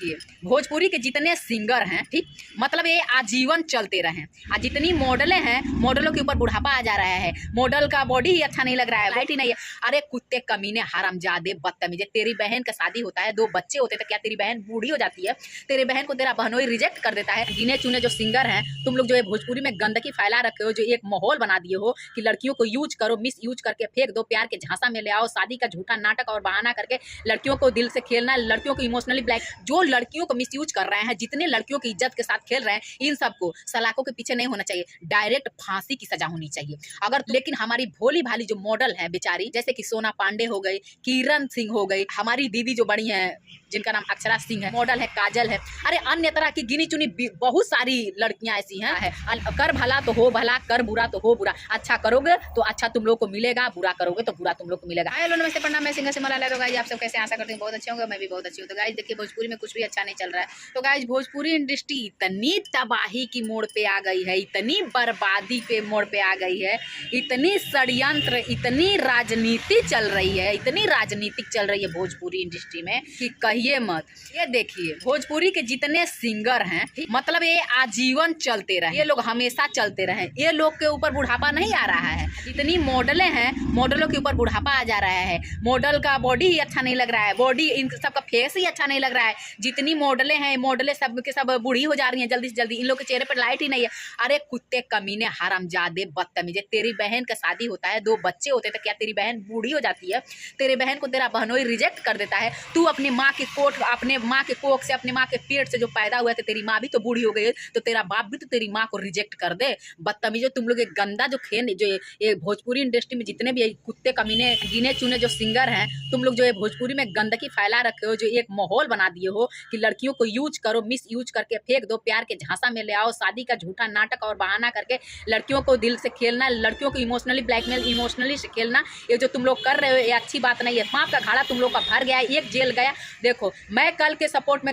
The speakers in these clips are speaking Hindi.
देखिए, भोजपुरी के जितने सिंगर हैं, ठीक, मतलब ये आजीवन चलते रहे। और जितनी मॉडलें हैं, मॉडलों के ऊपर बुढ़ापा आ जा रहा है, मॉडल का बॉडी ही अच्छा नहीं लग रहा है, लाइट ही नहीं है। अरे कुत्ते कमीने हरामजादे बदतमीजे, तेरी बहन का शादी होता है, 2 बच्चे होते तो क्या तेरी बहन बूढ़ी हो जाती है? तेरी बहन को तेरा बहनोई रिजेक्ट कर देता है। गिने चुने जो सिंगर हैं, तुम लोग जो है भोजपुरी में गंदगी फैला रखे हो, जो एक माहौल बना दिए हो कि लड़कियों को यूज करो, मिस यूज करके फेंक दो, प्यार के झांसा में ले आओ, शादी का झूठा नाटक और बहाना करके लड़कियों को दिल से खेलना, लड़कियों को इमोशनली ब्लैक, जो लड़कियों को मिसयूज कर रहे हैं, जितने लड़कियों की इज्जत के साथ खेल रहे हैं, इन सबको सलाखों के पीछे नहीं होना चाहिए, डायरेक्ट फांसी की सजा होनी चाहिए। अगर लेकिन हमारी भोली भाली जो मॉडल है बेचारी, जैसे कि सोना पांडे हो गई, किरण सिंह हो गई, हमारी दीदी जो बड़ी है जिनका नाम अक्षरा सिंह है, मॉडल है काजल है, अरे अन्य तरह की गिनी चुनी बहुत सारी लड़कियां ऐसी हैं। कर भला तो हो भला, कर बुरा तो हो बुरा, अच्छा करोगे तो अच्छा तुम लोग को मिलेगा, बुरा करोगे तो बुरा तुम लोग को मिलेगा। हेलो नमस्ते प्रणाम, मैं सिंगर सिमला ले। तो गाइस आप सब कैसे, आशा करते हैं बहुत अच्छे होंगे, मैं भी बहुत अच्छी हूँ। तो गाइस देखिए, भोजपुरी में कुछ भी अच्छा नहीं चल रहा है। तो गाइस भोजपुरी इंडस्ट्री इतनी तबाही की मोड़ पे आ गई है, इतनी बर्बादी पे मोड़ पे आ गई है, इतनी षड्यंत्र, इतनी राजनीति चल रही है, इतनी राजनीतिक चल रही है भोजपुरी इंडस्ट्री में कि कहिए मत। ये देखिए, भोजपुरी के जितने सिंगर हैं, मतलब ये आजीवन चलते रहे, ये लोग हमेशा चलते रहे, ये लोग के ऊपर बुढ़ापा नहीं आ रहा है। जितनी मॉडलें हैं, मॉडलों के ऊपर बुढ़ापा आ जा रहा है, मॉडल का बॉडी ही अच्छा नहीं लग रहा है, बॉडी इन सबका फेस ही अच्छा नहीं लग रहा है। जितनी मॉडलें हैं, मॉडलें सब के सब बूढ़ी हो जा रही हैं जल्दी से जल्दी, इन लोग के चेहरे पर लाइट ही नहीं है। अरे कुत्ते कमीने हरामजादे बदतमीजे, तेरी बहन का शादी होता है, 2 बच्चे होते तो क्या तेरी बहन बूढ़ी हो जाती है? तेरी बहन को तेरा बहनोई रिजेक्ट कर देता है। तू अपनी माँ की कोख, अपने माँ के कोख से, अपने माँ के पेट से जो पैदा हुआ था, तेरी माँ भी तो बूढ़ी हो गई है, तो तेरा बाप भी तो तेरी माँ को रिजेक्ट कर दे। बदतमीजो, तुम लोग एक गंदा जो खेल, जो ये भोजपुरी इंडस्ट्री में जितने भी कुत्ते कमीने गिने चुने जो सिंगर हैं, तुम लोग जो है भोजपुरी में गंदगी फैला रखे हो, जो एक माहौल बना दिए हो कि लड़कियों को यूज करो, मिस यूज करके फेंक दो, प्यार के झांसा में ले आओ, शादी का झूठा नाटक और बहाना करके लड़कियों को दिल से खेलना, लड़कियों को इमोशनली ब्लैकमेल, इमोशनली से खेलना, ये जो तुम लोग कर रहे हो ये अच्छी बात नहीं है। पाप का घाड़ा तुम लोग का भर गया है, एक जेल गया। देखो, मैं कल के सपोर्ट में,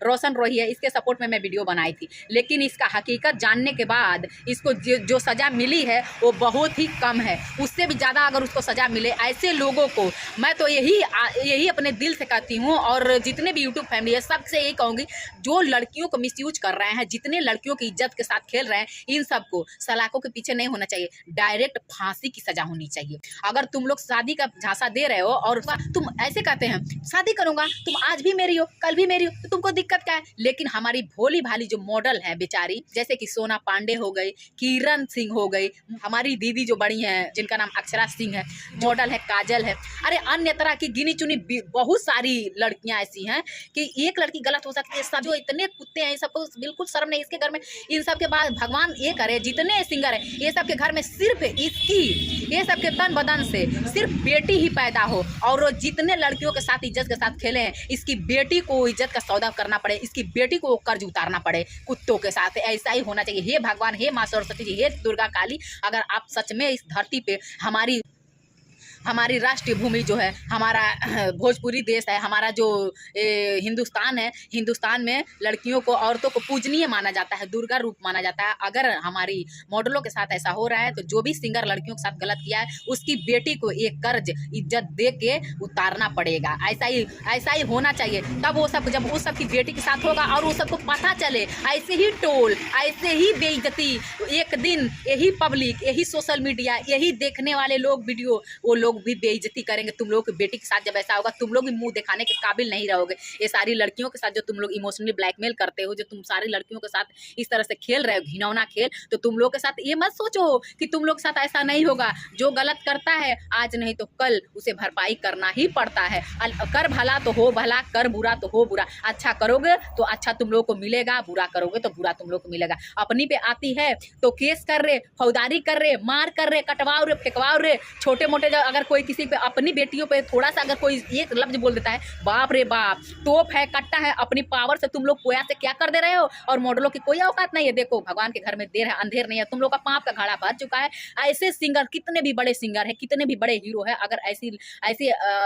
रोशन रोही है, इसके सपोर्ट में मैं वीडियो बनाई थी, लेकिन इसका हकीकत जानने के बाद इसको जो सजा मिली है वो बहुत ही कम है। उससे भी ज़्यादा अगर उसको सजा मिले, ऐसे लोगों को मैं तो यही अपने दिल से कहती हूँ, और जितने भी यूट्यूब फैमिली है सबसे यही कहूँगी, जो लड़कियों को मिसयूज कर रहे हैं, जितने लड़कियों की इज्जत के साथ खेल रहे हैं, इन सबको सलाखों के पीछे नहीं होना चाहिए, डायरेक्ट फांसी की सजा होनी चाहिए। अगर तुम लोग शादी का झांसा दे रहे हो और तुम ऐसे कहते हैं शादी करूँगा, तुम आज भी मेरी हो कल भी मेरी हो, तो तुमको दिक्कत क्या है? लेकिन हमारी भोली भाली जो मॉडल है बेचारी, जैसे कि सोना पांडे हो गई, किरण सिंह हो गई, हमारी दीदी जो बड़ी हैं जिनका नाम अक्षरा सिंह है, मॉडल है काजल है, अरे अन्य तरह की गिनी चुनी बहुत सारी लड़कियां ऐसी हैं कि एक लड़की गलत हो सकती है। सब जो इतने कुत्ते हैं, सबको बिल्कुल शर्म नहीं। इसके घर में इन सब के बाद भगवान ये करे, जितने सिंगर हैं ये सब के घर में सिर्फ इसकी, ये सब के तन बदन से सिर्फ बेटी ही पैदा हो, और जितने लड़कियों के साथ इज्जत के साथ खेले हैं, इसकी बेटी को इज्जत का सौदा करना पड़े, इसकी बेटी को कर्ज उतारना पड़े कुत्तों के साथ। ऐसा ही होना चाहिए। हे भगवान, हे माँ सरस्वती जी, हे दुर्गा काली, अगर आप सच में इस धरती पे हमारी राष्ट्रीय भूमि जो है, हमारा भोजपुरी देश है, हमारा जो हिंदुस्तान है, हिंदुस्तान में लड़कियों को, औरतों को पूजनीय माना जाता है, दुर्गा रूप माना जाता है। अगर हमारी मॉडलों के साथ ऐसा हो रहा है, तो जो भी सिंगर लड़कियों के साथ गलत किया है, उसकी बेटी को एक कर्ज इज्जत दे के उतारना पड़ेगा। ऐसा ही होना चाहिए। तब वो सब, जब उस सब की बेटी के साथ होगा और वो सबको पता चले, ऐसे ही टोल, ऐसे ही बेइज्जती, एक दिन यही पब्लिक, यही सोशल मीडिया, यही देखने वाले लोग वीडियो, वो लोग भी बेइज्जती करेंगे। तुम लोग की बेटी के साथ जब ऐसा होगा, तुम लोग भी मुंह दिखाने के काबिल नहीं रहोगे। ये सारी लड़कियों के साथ जो तुम लोग इमोशनली ब्लैकमेल करते हो, जो तुम सारी लड़कियों के साथ इस तरह से खेल रहे हो, घिनौना खेल, तो तुम लोग के साथ ये मत सोचो कि तुम लोग के साथ ऐसा नहीं होगा। जो गलत करता है, आज नहीं तो कल उसे भरपाई करना ही पड़ता है। कर भला तो हो भला, कर बुरा तो हो बुरा, अच्छा करोगे तो अच्छा तुम लोग को मिलेगा, बुरा करोगे तो बुरा तुम लोग को मिलेगा। अपनी पे आती है तो केस कर रहे, फौजदारी कर रहे, मार कर रहे, कटवाओ रे, फेंकवाओ रे, छोटे मोटे। अगर कोई किसी पे, अपनी बेटियों पे थोड़ा सा अगर कोई एक लफ्ज बोल देता है, बाप रे बाप, तोप है, कट्टा है, अपनी पावर से तुम लोग कोया से क्या कर दे रहे हो, और मॉडलों की कोई औकात नहीं है। देखो, भगवान के घर में देर है अंधेर नहीं है, तुम लोग का पाप का घाड़ा भर चुका है। ऐसे सिंगर, कितने भी बड़े सिंगर है, कितने भी बड़े हीरो है, अगर ऐसी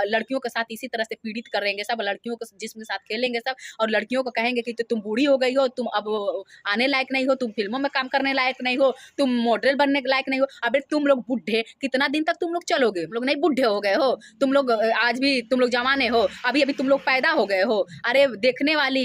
लड़कियों के साथ इसी तरह से पीड़ित करेंगे सब, लड़कियों को जिसमें साथ खेलेंगे सब, और लड़कियों को कहेंगे कि तुम बूढ़ी हो गई हो, तुम अब आने लायक नहीं हो, तुम फिल्मों में काम करने लायक नहीं हो, तुम मॉडल बनने लायक नहीं हो। अबे तुम लोग बुढ़े कितना दिन तक तुम लोग चलोगे? तुम लोग नहीं बुढ़े हो गए हो, तुम लोग आज भी तुम लोग जवाने हो, अभी तुम लोग पैदा हो गए हो। अरे देखने वाली